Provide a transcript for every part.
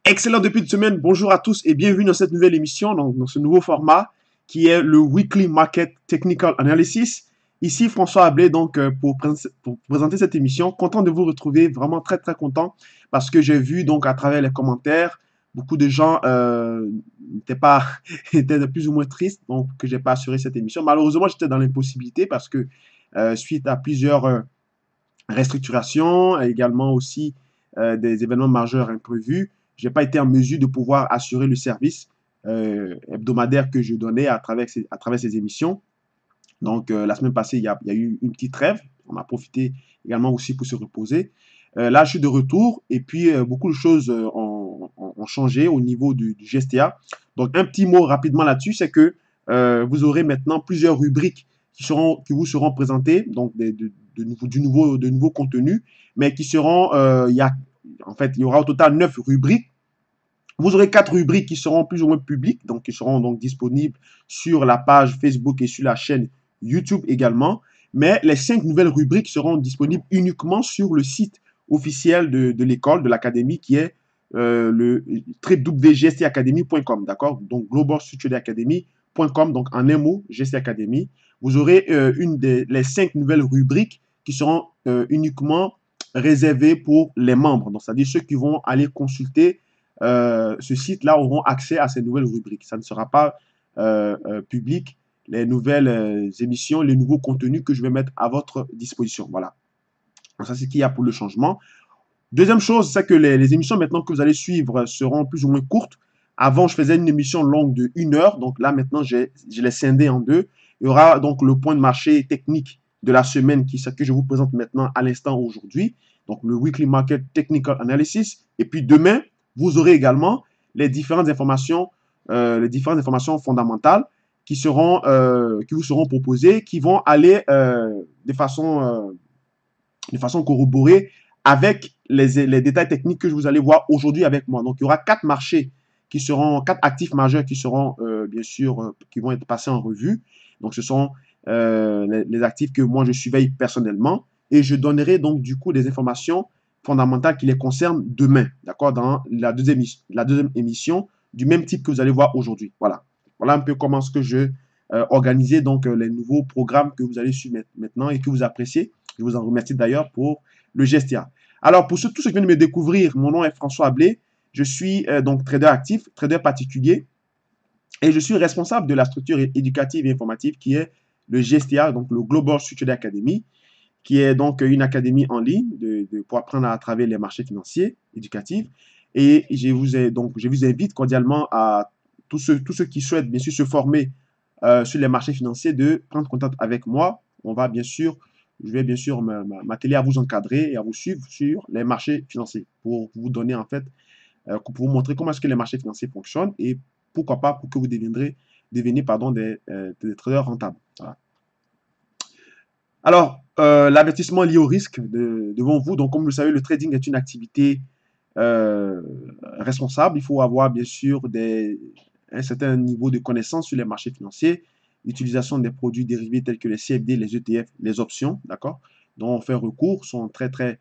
Excellent début de semaine. Bonjour à tous et bienvenue dans cette nouvelle émission, dans ce nouveau format qui est le Weekly Market Technical Analysis. Ici François Ablé donc pour présenter cette émission. Content de vous retrouver, vraiment très content parce que j'ai vu donc à travers les commentaires beaucoup de gens n'étaient pas étaient de plus ou moins tristes donc que j'ai pas assuré cette émission. Malheureusement j'étais dans l'impossibilité parce que suite à plusieurs restructurations, également aussi des événements majeurs imprévus, j'ai pas été en mesure de pouvoir assurer le service hebdomadaire que je donnais à travers ces émissions. Donc, la semaine passée, il y a eu une petite trêve. On a profité également aussi pour se reposer. Là, je suis de retour et puis beaucoup de choses ont changé au niveau du GSTA. Donc, un petit mot rapidement là-dessus, c'est que vous aurez maintenant plusieurs rubriques qui vous seront présentées, donc de nouveaux contenus, mais qui seront, en fait, il y aura au total 9 rubriques. Vous aurez 4 rubriques qui seront plus ou moins publiques, donc qui seront donc disponibles sur la page Facebook et sur la chaîne YouTube également. Mais les 5 nouvelles rubriques seront disponibles uniquement sur le site officiel de l'école, de l'académie, qui est le www.gstacademy.com, d'accord? Donc Global Structured Academy.com, donc en un mot, GST Academy. Vous aurez les 5 nouvelles rubriques qui seront uniquement réservées pour les membres, donc c'est-à-dire ceux qui vont aller consulter ce site-là auront accès à ces nouvelles rubriques. Ça ne sera pas public, les nouvelles émissions, les nouveaux contenus que je vais mettre à votre disposition. Voilà. Donc ça, c'est ce qu'il y a pour le changement. Deuxième chose, c'est que les émissions maintenant que vous allez suivre seront plus ou moins courtes. Avant, je faisais une émission longue de 1 heure. Donc là, maintenant, je l'ai scindé en deux. Il y aura donc le point de marché technique de la semaine que je vous présente maintenant à l'instant aujourd'hui. Donc le Weekly Market Technical Analysis. Et puis demain, vous aurez également les différentes informations fondamentales qui vous seront proposées, qui vont aller de façon corroborée avec les détails techniques que vous allez voir aujourd'hui avec moi. Donc, il y aura 4 marchés quatre actifs majeurs qui seront, bien sûr, qui vont être passés en revue. Donc, ce sont les actifs que moi, je surveille personnellement et je donnerai donc, du coup, des informations fondamentales qui les concernent demain, d'accord, dans la deuxième émission du même type que vous allez voir aujourd'hui. Voilà. Voilà un peu comment ce que je organiser donc les nouveaux programmes que vous allez suivre maintenant et que vous appréciez. Je vous en remercie d'ailleurs pour le gestia. Alors, pour tous ceux qui viennent de me découvrir, mon nom est François Ablé. Je suis donc trader actif, trader particulier, et je suis responsable de la structure éducative et informative qui est le GSTA, donc le Global Structured Academy, qui est donc une académie en ligne pour apprendre à travers les marchés financiers éducatifs. Et je vous invite cordialement à tous ceux qui souhaitent bien sûr se former sur les marchés financiers de prendre contact avec moi. Je vais bien sûr m'atteler à vous encadrer et à vous suivre sur les marchés financiers pour vous donner en fait, pour vous montrer comment est-ce que les marchés financiers fonctionnent et pourquoi pas pour que vous deveniez des traders rentables. Voilà. Alors, l'avertissement lié au risque devant vous. Donc, comme vous le savez, le trading est une activité euh, responsable. Il faut avoir bien sûr un certain niveau de connaissance sur les marchés financiers, l'utilisation des produits dérivés tels que les CFD, les ETF, les options, d'accord, dont on fait recours, sont très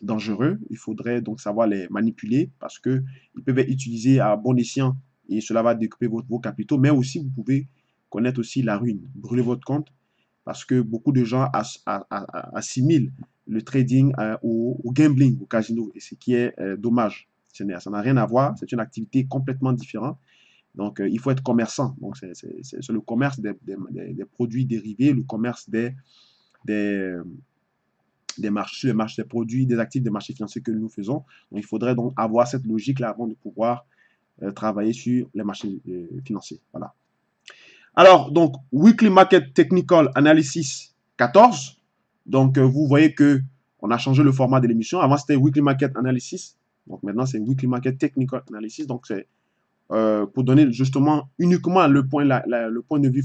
dangereux. Il faudrait donc savoir les manipuler parce qu'ils peuvent être utilisés à bon escient et cela va découper vos capitaux, mais aussi vous pouvez connaître aussi la ruine, brûler votre compte parce que beaucoup de gens assimilent le trading au gambling, au casino, et ce qui est dommage. Ça n'a rien à voir, c'est une activité complètement différente. Donc, il faut être commerçant. Donc, c'est le commerce des produits dérivés, le commerce des, des produits, des actifs des marchés financiers que nous faisons. Donc, il faudrait donc avoir cette logique-là avant de pouvoir travailler sur les marchés financiers. Voilà. Alors, donc, Weekly Market Technical Analysis 14. Donc, vous voyez que on a changé le format de l'émission. Avant, c'était Weekly Market Analysis. Donc, maintenant, c'est Weekly Market Technical Analysis. Donc, c'est pour donner justement uniquement le point de vue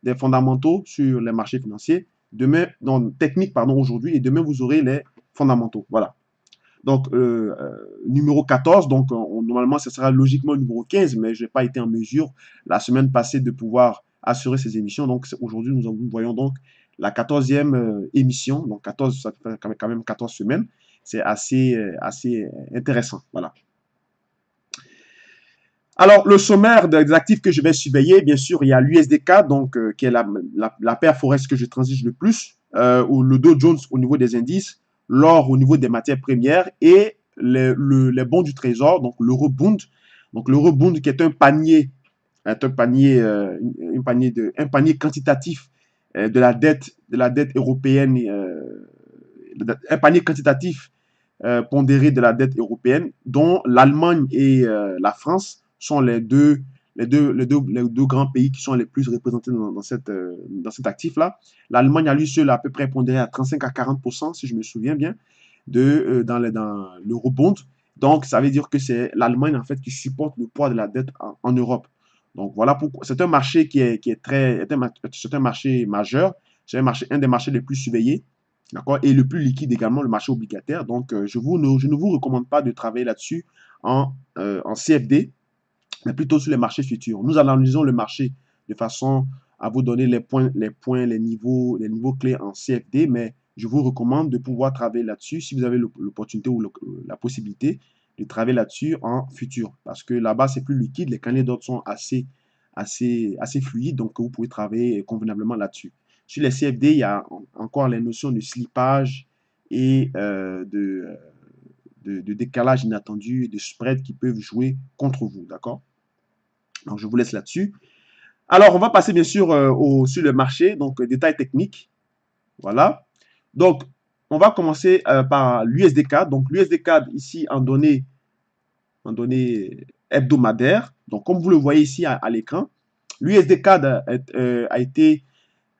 des fondamentaux sur les marchés financiers. Demain, donc, technique, pardon, aujourd'hui. Et demain, vous aurez les fondamentaux. Voilà. Donc, numéro 14, donc normalement, ce sera logiquement numéro 15, mais je n'ai pas été en mesure la semaine passée de pouvoir assurer ces émissions. Donc, aujourd'hui, nous voyons donc la 14e émission, donc 14, ça fait quand même 14 semaines. c'est assez intéressant. Voilà. Alors, le sommaire des actifs que je vais surveiller, bien sûr, il y a l'USDK, donc qui est la paire Forex que je transige le plus, ou le Dow Jones au niveau des indices, l'or au niveau des matières premières et les bons du trésor, donc l'Eurobond. Donc l'Eurobond qui est un panier, un panier quantitatif de la dette européenne, un panier quantitatif pondéré de la dette européenne, dont l'Allemagne et la France sont les deux grands pays qui sont les plus représentés dans cet actif-là. L'Allemagne a lui seul à peu près pondéré à 35 à 40%, si je me souviens bien, dans l'eurobond. Donc, ça veut dire que c'est l'Allemagne, en fait, qui supporte le poids de la dette en Europe. Donc, voilà pourquoi. C'est un marché qui est très. C'est un marché majeur. C'est un des marchés les plus surveillés. D'accord? Et le plus liquide également, le marché obligataire. Donc, je ne vous recommande pas de travailler là-dessus en CFD, mais plutôt sur les marchés futurs. Nous analysons le marché de façon à vous donner les niveaux clés en CFD, mais je vous recommande de pouvoir travailler là-dessus si vous avez l'opportunité ou la possibilité de travailler là-dessus en futur. Parce que là-bas, c'est plus liquide, les canaux d'ordre sont assez fluides, donc vous pouvez travailler convenablement là-dessus. Sur les CFD, il y a encore les notions de slippage et de décalage inattendu, de spread qui peuvent jouer contre vous, d'accord? Donc, je vous laisse là-dessus. Alors, on va passer bien sûr sur le marché, donc détails techniques. Voilà. Donc, on va commencer par l'USD-CAD. Donc, l'USD-CAD ici en données hebdomadaires. Donc, comme vous le voyez ici à l'écran, l'USD-CAD a été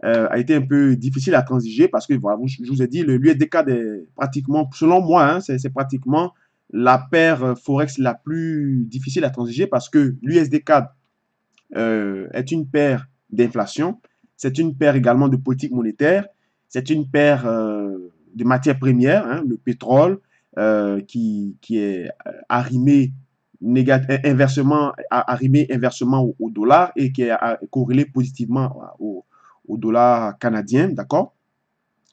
un peu difficile à transiger parce que, voilà, je vous ai dit, l'USD-CAD est pratiquement, selon moi, hein, c'est pratiquement la paire Forex la plus difficile à transiger parce que l'USD-CAD est une paire d'inflation, c'est une paire également de politique monétaire, c'est une paire de matières premières, hein, le pétrole qui est arrimé inversement au dollar et qui est corrélé positivement au dollar canadien, d'accord?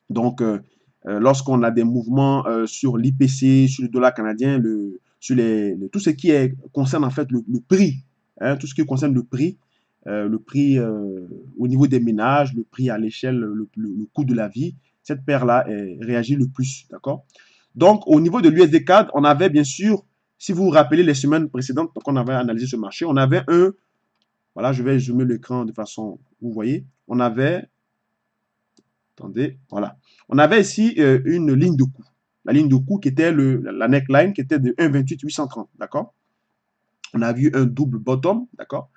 Donc, lorsqu'on a des mouvements sur l'IPC, sur le dollar canadien, tout ce qui concerne en fait le prix, hein, tout ce qui concerne le prix au niveau des ménages, le prix à l'échelle, le coût de la vie, cette paire-là réagit le plus, d'accord? Donc, au niveau de l'USD-CAD, on avait bien sûr, si vous vous rappelez les semaines précédentes, quand on avait analysé ce marché, on avait voilà, je vais zoomer l'écran de façon, vous voyez, on avait, attendez, voilà, on avait ici une ligne de coût. La ligne de coût qui était la neckline qui était de 1,28 830, d'accord? On a vu un double bottom, d'accord?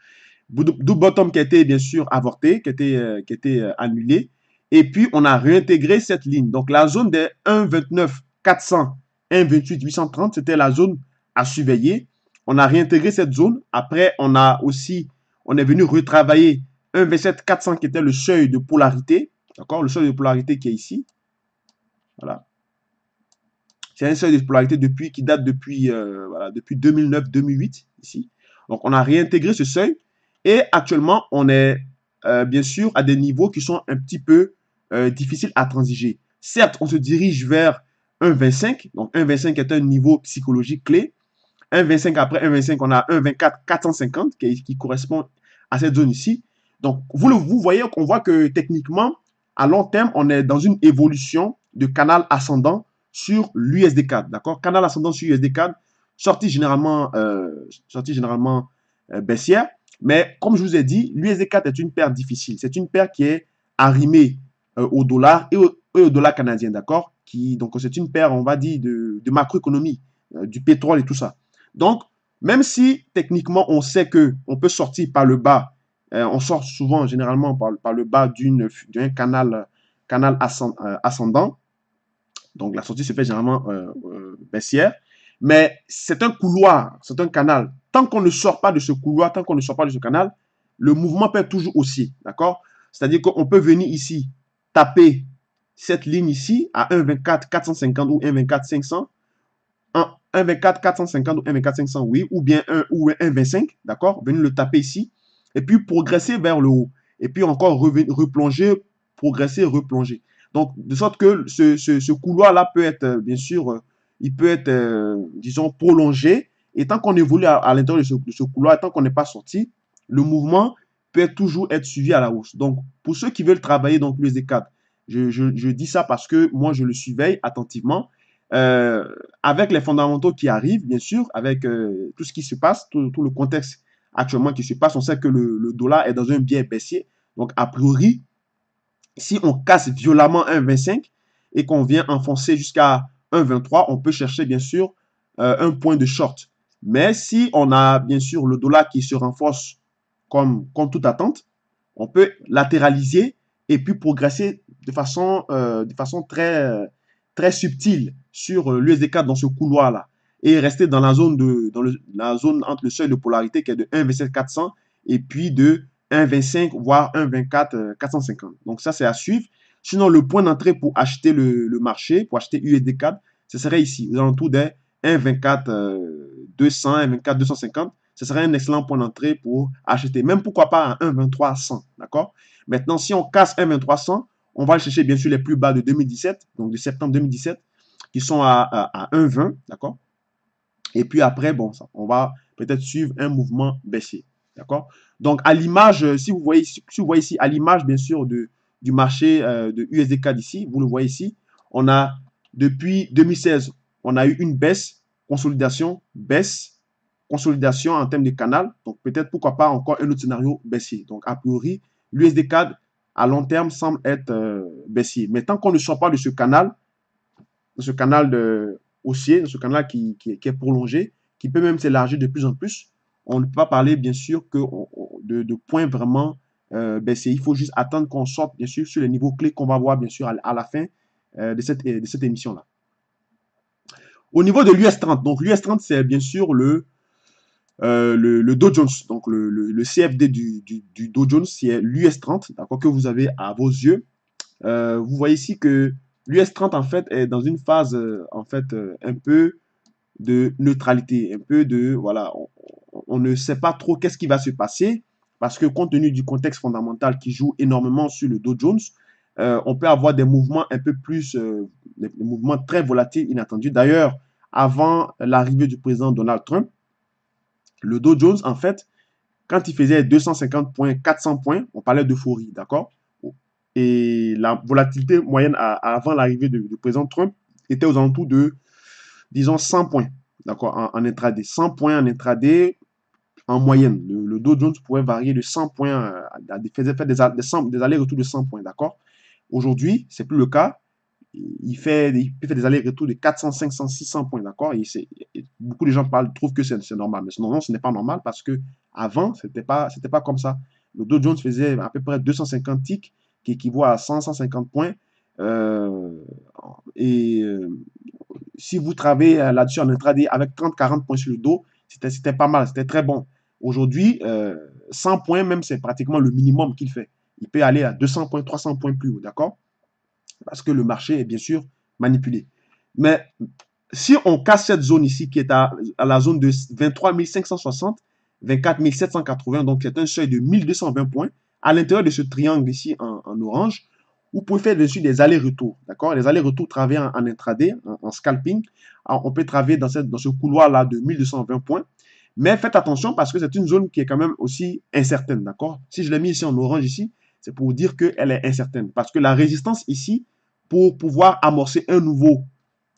Double bottom qui a été bien sûr avorté, qui était annulé. Et puis, on a réintégré cette ligne. Donc, la zone des 1,29 400, 1,28 830, c'était la zone à surveiller. On a réintégré cette zone. Après, on est venu retravailler 1,27 400 qui était le seuil de polarité. D'accord? Le seuil de polarité qui est ici. Voilà. C'est un seuil de polarité qui date depuis 2009-2008, ici. Donc, on a réintégré ce seuil. Et actuellement, on est bien sûr à des niveaux qui sont un petit peu difficiles à transiger. Certes, on se dirige vers 1,25. Donc, 1,25 est un niveau psychologique clé. 1,25 après 1,25, on a 1,24 450 qui correspond à cette zone ici. Donc, vous voyez qu'on voit que techniquement, à long terme, on est dans une évolution de canal ascendant sur l'USD-CAD, d'accord? Canal ascendant sur l'USD-CAD, sortie généralement baissière. Mais comme je vous ai dit, l'USD-CAD est une paire difficile. C'est une paire qui est arrimée au dollar et au dollar canadien, d'accord? Donc, c'est une paire, on va dire, de macroéconomie, du pétrole et tout ça. Donc, même si techniquement, on sait qu'on peut sortir par le bas, on sort souvent, généralement, par le bas d'un canal ascendant. Donc, la sortie se fait généralement baissière. Mais c'est un couloir, c'est un canal. Tant qu'on ne sort pas de ce couloir, tant qu'on ne sort pas de ce canal, le mouvement peut toujours aussi, d'accord? C'est-à-dire qu'on peut venir ici, taper cette ligne ici à 1,24 450 ou 1,24 500, 1,24 450 ou 1,24 500, oui, ou bien 1,25, d'accord? Venir le taper ici, et puis progresser vers le haut. Et puis encore replonger, progresser, replonger. Donc, de sorte que ce couloir-là peut être, bien sûr, il peut être, disons, prolongé. Et tant qu'on évolue à l'intérieur de ce couloir, tant qu'on n'est pas sorti, le mouvement peut toujours être suivi à la hausse. Donc, pour ceux qui veulent travailler donc l'USD4, je dis ça parce que moi, je le surveille attentivement. Euh, Avec les fondamentaux qui arrivent, bien sûr, avec tout ce qui se passe, tout le contexte actuellement qui se passe, on sait que le dollar est dans un biais baissier. Donc, a priori, si on casse violemment 1,25 et qu'on vient enfoncer jusqu'à 1,23, on peut chercher bien sûr un point de short. Mais si on a bien sûr le dollar qui se renforce comme toute attente, on peut latéraliser et puis progresser de façon très subtile sur l'USD4 dans ce couloir-là et rester dans la zone, la zone entre le seuil de polarité qui est de 1,27400 et puis de 1,25 voire 1,24 450. Donc ça, c'est à suivre. Sinon, le point d'entrée pour acheter le marché, pour acheter USD4, ce serait ici, aux alentours des 1,24 200, 1,24 250. Ce serait un excellent point d'entrée pour acheter. Même pourquoi pas à 1,23 100. D'accord? Maintenant, si on casse 1,23 100, on va chercher bien sûr les plus bas de 2017, donc de septembre 2017, qui sont à 1,20. D'accord? Et puis après, bon, ça, on va peut-être suivre un mouvement baissier. D'accord? Donc, à l'image, si vous voyez ici, à l'image, bien sûr, du marché de USD4 ici, vous le voyez ici, on a, depuis 2016, on a eu une baisse, consolidation, baisse, consolidation en termes de canal. Donc, peut-être, pourquoi pas, encore un autre scénario baissier. Donc, a priori, l'USD4, à long terme, semble être baissier. Mais tant qu'on ne sort pas de ce canal haussier, de ce canal qui est prolongé, qui peut même s'élargir de plus en plus, on ne peut pas parler, bien sûr, que de points vraiment baissés. Il faut juste attendre qu'on sorte, bien sûr, sur les niveaux clés qu'on va voir, bien sûr, à la fin de cette émission-là. Au niveau de l'US30, donc l'US30, c'est bien sûr le Dow Jones, donc le CFD du Dow Jones, c'est l'US30, d'accord, que vous avez à vos yeux. Vous voyez ici que l'US30 en fait est dans une phase un peu de neutralité, un peu de voilà, on ne sait pas trop qu'est-ce qui va se passer parce que compte tenu du contexte fondamental qui joue énormément sur le Dow Jones, on peut avoir des mouvements un peu plus, des mouvements très volatiles, inattendus. D'ailleurs, avant l'arrivée du président Donald Trump, le Dow Jones en fait, quand il faisait 250 points, 400 points, on parlait d'euphorie, d'accord? Et la volatilité moyenne avant l'arrivée du président Trump était aux alentours de, disons, 100 points, d'accord, en intraday. 100 points en intraday en moyenne. Le Dow Jones pouvait varier de 100 points, faire des allers-retours de 100 points, d'accord? Aujourd'hui, c'est plus le cas. Il fait des allers-retours de 400, 500, 600 points, d'accord? Et beaucoup de gens trouvent que c'est normal. Mais non, ce n'est pas normal parce que avant, c'était pas comme ça. Le Dow Jones faisait à peu près 250 ticks, qui équivaut à 100, 150 points. Euh, et si vous travaillez là-dessus en intraday avec 30, 40 points sur le dos, c'était pas mal, c'était très bon. Aujourd'hui, 100 points même, c'est pratiquement le minimum qu'il fait. Il peut aller à 200 points, 300 points plus haut, d'accord? Parce que le marché est bien sûr manipulé. Mais si on casse cette zone ici qui est à la zone de 23 560, 24 780, donc c'est un seuil de 1220 points, à l'intérieur de ce triangle ici en orange, vous pouvez faire dessus des allers-retours, d'accord? Les allers-retours travaillent en intraday, en scalping. Alors, on peut travailler dans ce couloir-là de 1220 points. Mais faites attention parce que c'est une zone qui est quand même aussi incertaine, d'accord? Si je l'ai mis ici en orange ici, c'est pour vous dire qu'elle est incertaine. Parce que la résistance ici, pour pouvoir amorcer un nouveau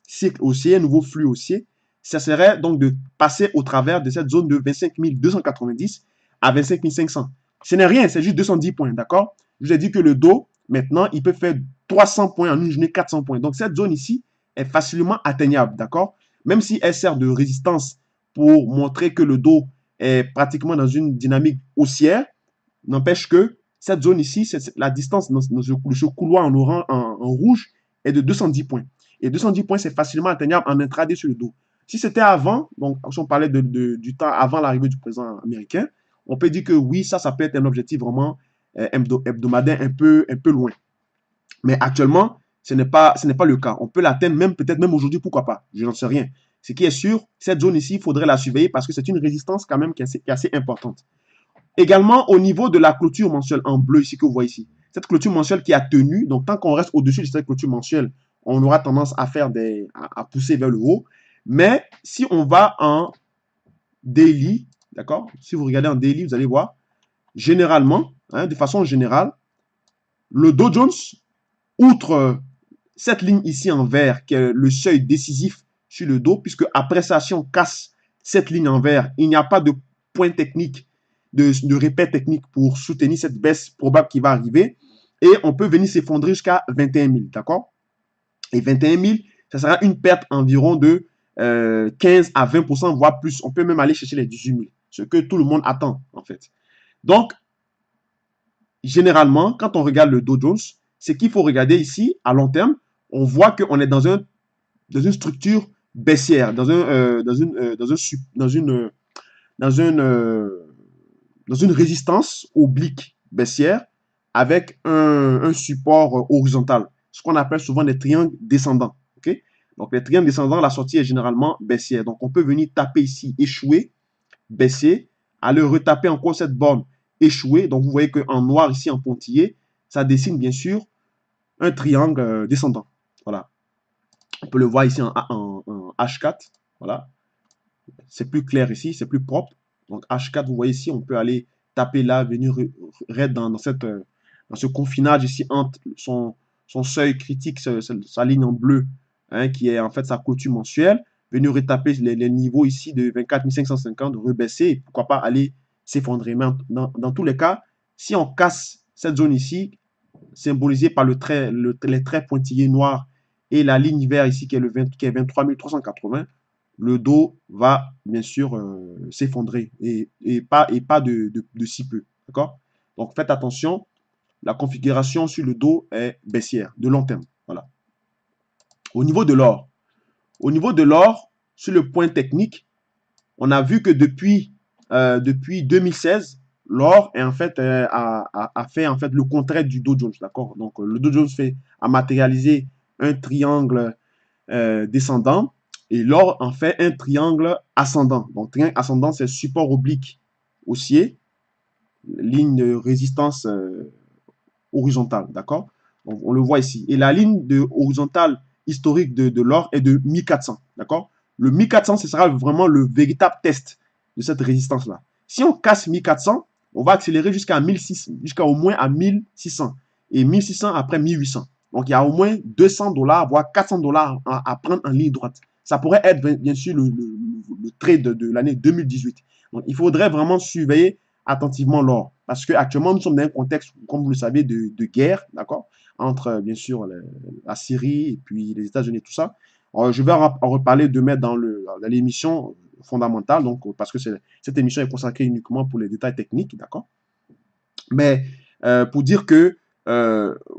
cycle haussier, un nouveau flux haussier, ça serait donc de passer au travers de cette zone de 25 290 à 25 500. Ce n'est rien, c'est juste 210 points, d'accord? Je vous ai dit que le dos, maintenant, il peut faire 300 points en une journée, 400 points. Donc, cette zone ici est facilement atteignable, d'accord? Même si elle sert de résistance pour montrer que le dos est pratiquement dans une dynamique haussière, n'empêche que cette zone ici, la distance dans ce couloir en, orange, en rouge est de 210 points. Et 210 points, c'est facilement atteignable en intraday sur le dos. Si c'était avant, donc si on parlait du temps avant l'arrivée du président américain, on peut dire que oui, ça peut être un objectif vraiment hebdomadaire un peu loin. Mais actuellement, ce n'est pas le cas. On peut l'atteindre même peut-être même aujourd'hui, pourquoi pas. Je n'en sais rien. Ce qui est sûr, cette zone ici, il faudrait la surveiller parce que c'est une résistance quand même qui est assez importante. Également, au niveau de la clôture mensuelle en bleu ici que vous voyez ici, cette clôture mensuelle qui a tenu, donc tant qu'on reste au-dessus de cette clôture mensuelle, on aura tendance à faire à pousser vers le haut. Mais si on va en daily, d'accord? Si vous regardez en daily, vous allez voir, généralement, de façon générale, le Dow Jones, outre cette ligne ici en vert, qui est le seuil décisif sur le dos, puisque après ça, si on casse cette ligne en vert, il n'y a pas de point technique, de repère technique pour soutenir cette baisse probable qui va arriver. Et on peut venir s'effondrer jusqu'à 21 000, d'accord? Et 21 000, ça sera une perte environ de 15 à 20%, voire plus. On peut même aller chercher les 18 000, ce que tout le monde attend, en fait. Donc, généralement, quand on regarde le Dow Jones, ce qu'il faut regarder ici, à long terme, on voit qu'on est dans une structure baissière, dans une résistance oblique baissière avec un support horizontal, ce qu'on appelle souvent des triangles descendants. Okay? Donc, les triangles descendants, la sortie est généralement baissière. Donc, on peut venir taper ici, échouer, baisser, aller retaper encore cette borne, échouer. Donc, vous voyez qu'en noir ici, en pointillé, ça dessine bien sûr un triangle descendant. Voilà. On peut le voir ici en H4. Voilà. C'est plus clair ici, c'est plus propre. Donc H4, vous voyez ici, on peut aller taper là, venir raid dans ce confinage ici entre son seuil critique, sa ligne en bleu, qui est en fait sa clôture mensuelle, venir retaper les niveaux ici de 24 550, rebaisser et pourquoi pas aller s'effondrer. Mais dans tous les cas, si on casse cette zone ici, symbolisée par les traits pointillés noirs et la ligne verte ici qui est 23 380, le dos va bien sûr s'effondrer et pas de si peu. D'accord? Donc faites attention, la configuration sur le dos est baissière, de long terme. Voilà. Au niveau de l'or, sur le point technique, on a vu que depuis 2016, l'or est en fait, a fait en fait le contraire du Dow Jones. D'accord? Donc le Dow Jones a matérialisé un triangle descendant et l'or en fait un triangle ascendant. Donc, triangle ascendant, c'est support oblique haussier, ligne de résistance horizontale. D'accord? Donc, on le voit ici. Et la ligne de horizontale historique de l'or est de 1400. D'accord? Le 1400, ce sera vraiment le véritable test de cette résistance-là. Si on casse 1400, on va accélérer jusqu'à 1600, jusqu'à au moins à 1600. Et 1600 après 1800. Donc, il y a au moins 200 $, voire 400 $ à prendre en ligne droite. Ça pourrait être, bien sûr, le trade de l'année 2018. Donc, il faudrait vraiment surveiller attentivement l'or. Parce qu'actuellement, nous sommes dans un contexte, comme vous le savez, de guerre, d'accord, entre, bien sûr, la Syrie et puis les États-Unis, tout ça. Alors, je vais en reparler demain dans l'émission fondamentale, donc, parce que cette émission est consacrée uniquement pour les détails techniques, d'accord. Mais pour dire que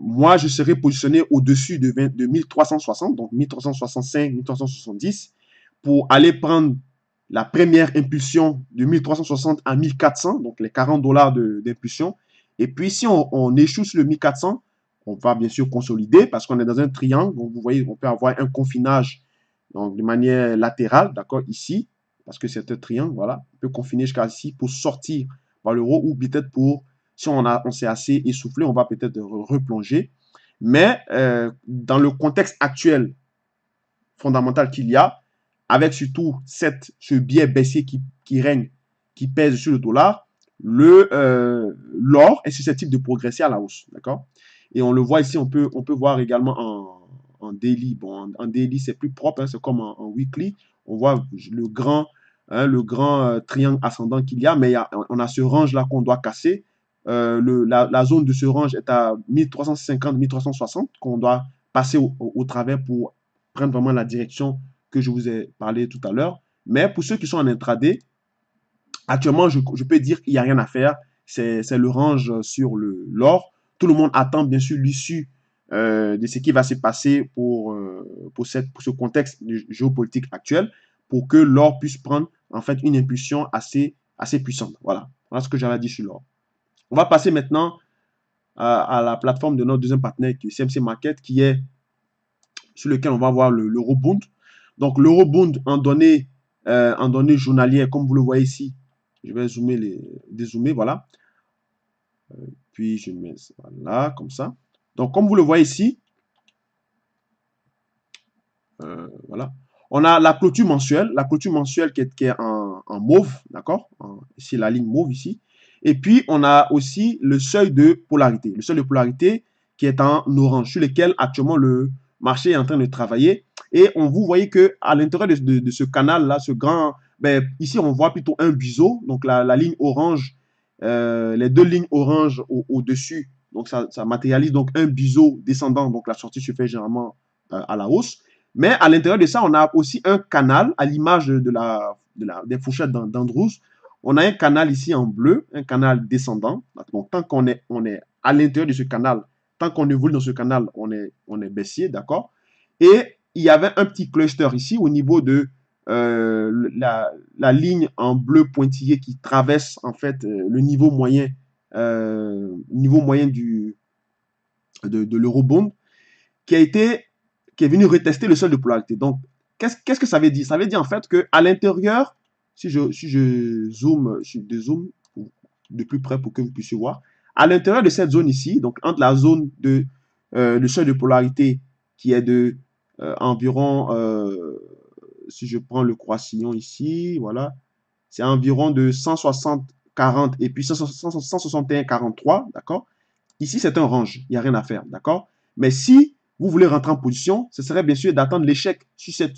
moi, je serai positionné au-dessus de 1360, donc 1365, 1370, pour aller prendre la première impulsion de 1360 à 1400, donc les 40 $ d'impulsion. Et puis, si on échoue sur le 1400, on va bien sûr consolider parce qu'on est dans un triangle. Donc, vous voyez, on peut avoir un confinage donc, de manière latérale, d'accord, ici, parce que c'est un triangle, voilà. On peut confiner jusqu'à ici pour sortir par le haut ou peut-être pour, si on s'est assez essoufflé, on va peut-être replonger. Mais dans le contexte actuel fondamental qu'il y a, avec surtout ce biais baissier qui règne, qui pèse sur le dollar, l'or est susceptible de progresser à la hausse. D'accord? Et on le voit ici, on peut voir également en daily. Bon, en daily, c'est plus propre, c'est comme en weekly. On voit le grand triangle ascendant qu'il y a, mais on a ce range-là qu'on doit casser. La zone de ce range est à 1350-1360 qu'on doit passer au travers pour prendre vraiment la direction que je vous ai parlé tout à l'heure. Mais pour ceux qui sont en intraday, actuellement, je peux dire qu'il n'y a rien à faire. C'est le range sur l'or. Tout le monde attend bien sûr l'issue de ce qui va se passer pour ce contexte géopolitique actuel pour que l'or puisse prendre en fait une impulsion assez puissante. Voilà ce que j'avais dit sur l'or. On va passer maintenant à la plateforme de notre deuxième partenaire qui est CMC Market, qui est sur lequel on va voir l'Eurobond. Donc l'Eurobond en données journalières, comme vous le voyez ici, je vais dézoomer, voilà. Puis je mets ça là, comme ça. Donc comme vous le voyez ici, Voilà. On a la clôture mensuelle qui est en mauve, d'accord? Ici, la ligne mauve ici. Et puis, on a aussi le seuil de polarité. Le seuil de polarité qui est en orange, sur lequel actuellement le marché est en train de travailler. Et vous voyez que à l'intérieur de ce canal-là, ce grand, ben, ici, on voit plutôt un biseau. Donc, la ligne orange, les deux lignes oranges au-dessus. Donc, ça matérialise donc un biseau descendant. Donc, la sortie se fait généralement à la hausse. Mais à l'intérieur de ça, on a aussi un canal, à l'image des fourchettes d'Andrews. On a un canal ici en bleu, un canal descendant. Donc, tant on est à l'intérieur de ce canal, tant qu'on évolue dans ce canal, on est baissier, d'accord? Et il y avait un petit cluster ici au niveau de la ligne en bleu pointillé qui traverse en fait niveau moyen de l'eurobond qui a été qui est venu retester le seuil de polarité. Donc, qu'est-ce que ça veut dire? Ça veut dire en fait qu'à l'intérieur, si je zoome, je dézoome de plus près pour que vous puissiez voir, à l'intérieur de cette zone ici, donc entre la zone de le seuil de polarité qui est de environ, si je prends le croissillon ici, voilà, c'est environ de 160, 40 et puis 161, 43, d'accord? Ici, c'est un range, il n'y a rien à faire, d'accord? Mais si vous voulez rentrer en position, ce serait bien sûr d'attendre l'échec sur cette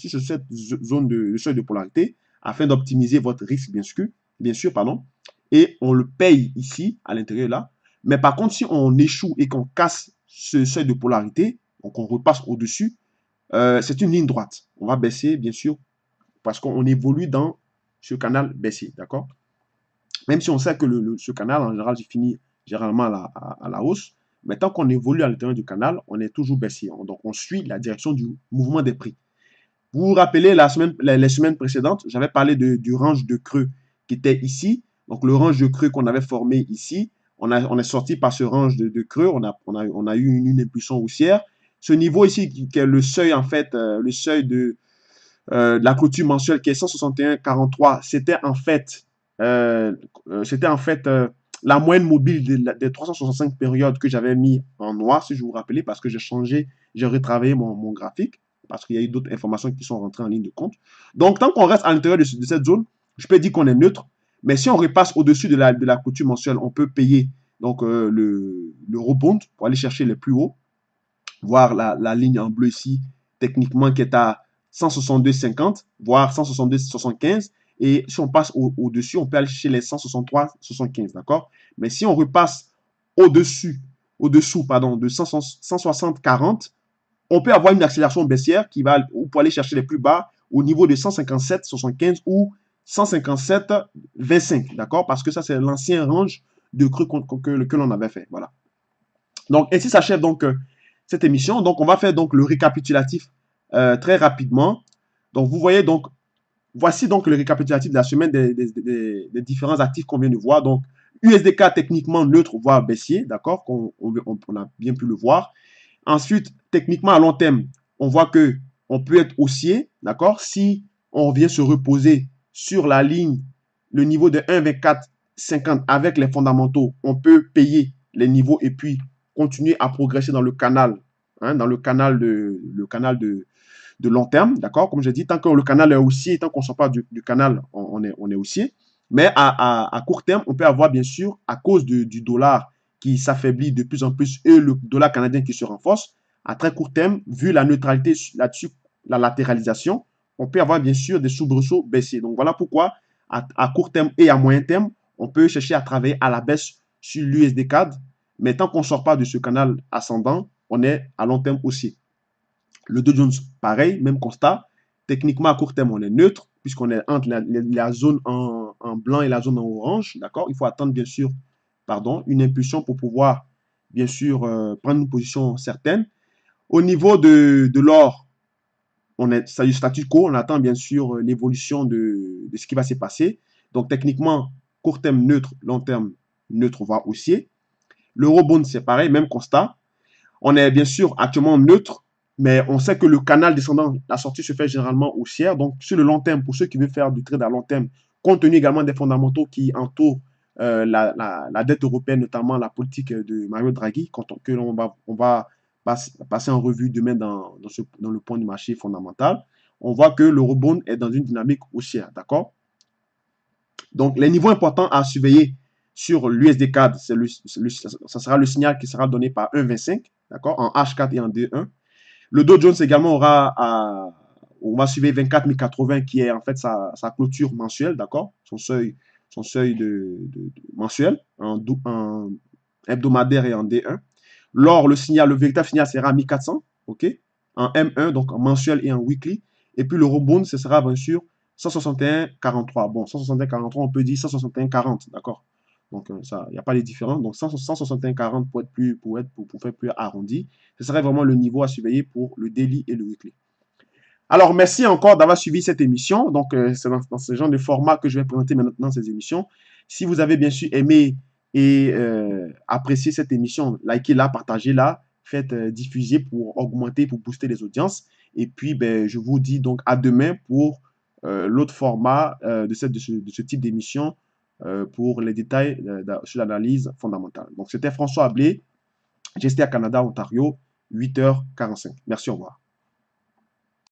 zone de seuil de polarité afin d'optimiser votre risque, bien sûr, pardon. Et on le paye ici, à l'intérieur là. Mais par contre, si on échoue et qu'on casse ce seuil de polarité, donc on repasse au-dessus, c'est une ligne droite. On va baisser, bien sûr, parce qu'on évolue dans ce canal baissier, d'accord? Même si on sait que ce canal, en général, finit généralement à la hausse, mais tant qu'on évolue à l'intérieur du canal, on est toujours baissier. Donc, on suit la direction du mouvement des prix. Vous vous rappelez, les semaines précédentes, j'avais parlé du range de creux qui était ici. Donc, le range de creux qu'on avait formé ici, on est sorti par ce range de creux, on a eu une impulsion haussière. Ce niveau ici, qui est le seuil, en fait, le seuil de la clôture mensuelle qui est 161,43, c'était en fait la moyenne mobile des 365 périodes que j'avais mis en noir, si je vous rappelez, parce que j'ai retravaillé mon graphique, parce qu'il y a eu d'autres informations qui sont rentrées en ligne de compte. Donc, tant qu'on reste à l'intérieur de cette zone, je peux dire qu'on est neutre, mais si on repasse au-dessus de la clôture mensuelle, on peut payer donc le rebond pour aller chercher les plus hauts, voir la ligne en bleu ici, techniquement qui est à 162,50, voire 162,75. Et si on passe au-dessus, on peut aller chercher les 163,75, d'accord? Mais si on repasse au-dessous, pardon, de 160,40, on peut avoir une accélération baissière qui va pour aller chercher les plus bas au niveau de 157,75 ou 157,25, d'accord? Parce que ça, c'est l'ancien range de creux que l'on avait fait, voilà. Donc, ainsi s'achève donc cette émission. Donc, on va faire donc le récapitulatif très rapidement. Donc, vous voyez donc, voici donc le récapitulatif de la semaine des différents actifs qu'on vient de voir. Donc, USDK techniquement neutre, voire baissier, d'accord, on a bien pu le voir. Ensuite, techniquement à long terme, on voit que on peut être haussier, d'accord, si on vient se reposer sur la ligne, le niveau de 1,2450 avec les fondamentaux, on peut payer les niveaux et puis continuer à progresser dans le canal, hein, dans le canal de long terme, d'accord? Comme je dis, tant que le canal est haussier, tant qu'on ne sort pas du canal, on est haussier. Mais à court terme, on peut avoir, bien sûr, à cause du dollar qui s'affaiblit de plus en plus et le dollar canadien qui se renforce, à très court terme, vu la neutralité là-dessus, la latéralisation, on peut avoir, bien sûr, des soubresauts baissiers. Donc, voilà pourquoi, à court terme et à moyen terme, on peut chercher à travailler à la baisse sur l'USD CAD, mais tant qu'on ne sort pas de ce canal ascendant, on est à long terme haussier. Le Dow Jones, pareil, même constat. Techniquement, à court terme, on est neutre, puisqu'on est entre la zone en blanc et la zone en orange. D'accord? Il faut attendre, bien sûr, une impulsion pour pouvoir, bien sûr, prendre une position certaine. Au niveau de l'or, on est statu quo. On attend, bien sûr, l'évolution de ce qui va se passer. Donc, techniquement, court terme neutre, long terme neutre, voire haussier. L'eurobond, c'est pareil, même constat. On est bien sûr actuellement neutre, mais on sait que le canal descendant, la sortie se fait généralement haussière. Donc, sur le long terme, pour ceux qui veulent faire du trade à long terme, compte tenu également des fondamentaux qui entourent la dette européenne, notamment la politique de Mario Draghi, que on va passer en revue demain dans le point du marché fondamental, on voit que l'eurobond est dans une dynamique haussière, d'accord? Donc, les niveaux importants à surveiller sur l'USD4, ça sera le signal qui sera donné par 1,25, d'accord, en H4 et en D1. Le Dow Jones également on va suivre 24 080 qui est en fait sa clôture mensuelle, d'accord, son seuil mensuel en hebdomadaire et en D1. L'or, le véritable signal sera à 1400, ok, en M1, donc en mensuel et en weekly. Et puis l'eurobond, ce sera bien sûr 161,43. Bon, 161,43, on peut dire 161,40, d'accord. Donc, ça, il n'y a pas de différence. Donc, 161,40 pour faire plus arrondi. Ce serait vraiment le niveau à surveiller pour le daily et le weekly. Alors, merci encore d'avoir suivi cette émission. Donc, c'est dans ce genre de format que je vais présenter maintenant ces émissions. Si vous avez bien sûr aimé et apprécié cette émission, likez-la, partagez-la, faites diffuser pour augmenter, pour booster les audiences. Et puis, ben, je vous dis donc à demain pour l'autre format de ce type d'émission pour les détails sur l'analyse fondamentale. Donc, c'était François Ablé, Gestia Canada, Ontario, 8h45. Merci, au revoir.